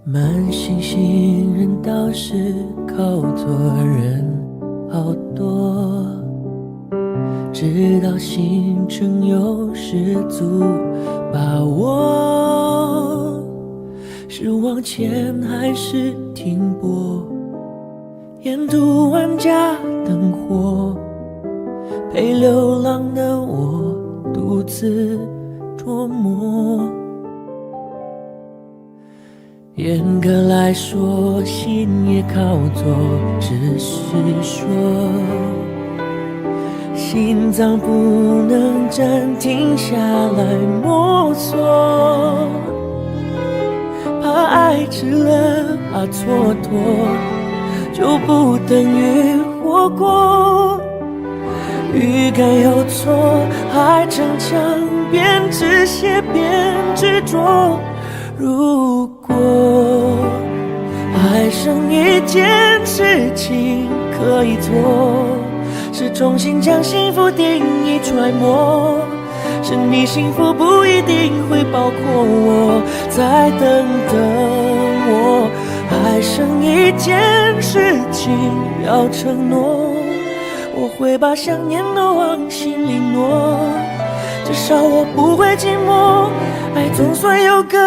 慢性信任倒是靠做人好多，直到行程有十足把握，是往前还是停泊？沿途万家灯火，陪流浪的我独自琢磨。严格来说，心也靠左，只是说心脏不能暂停下来摸索，怕爱迟了，怕蹉跎，就不等于活过。预感有错，还逞强，边止血边执着。如果还剩一件事情可以做，是重新将幸福定义揣摩，是你幸福不一定会包括我，再等等我。还剩一件事情要承诺，我会把想念都往心里挪，至少我不会寂寞，爱总算有个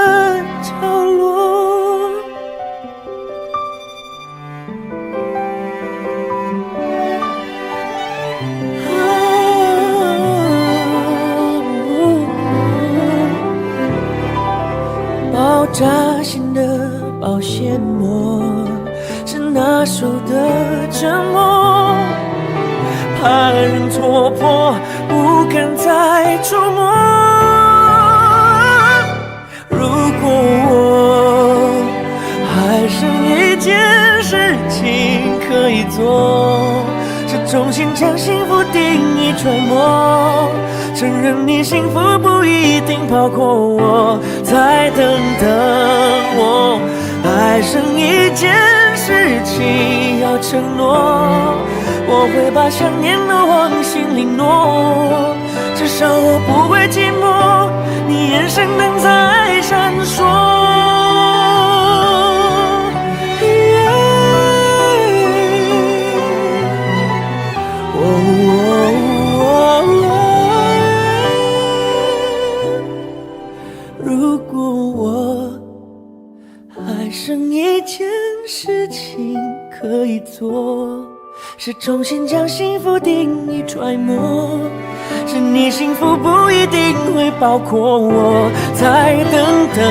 角落。爆炸性的保鲜膜，是拿手的折磨，怕人戳破，不敢再触摸。如果我还剩一件事情可以做，是重新将幸福定义揣摩，承认你幸福不一定包括我，再等等我。还剩一件事情要承诺，我会把想念都往心里挪，至少我不会寂寞，你眼神灯在闪烁。如果我还剩一件事情可以做，是重新将幸福定义揣摩，是你幸福不一定会包括我，再等等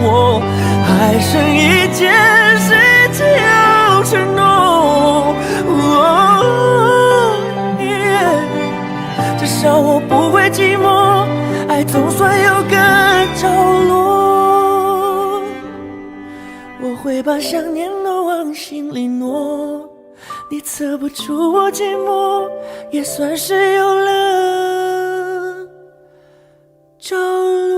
我。还剩一件事情要承诺，至少我不会寂寞，爱总算有个角落。我会把想念都往心里挪，你测不出我寂寞，也算是有了着落。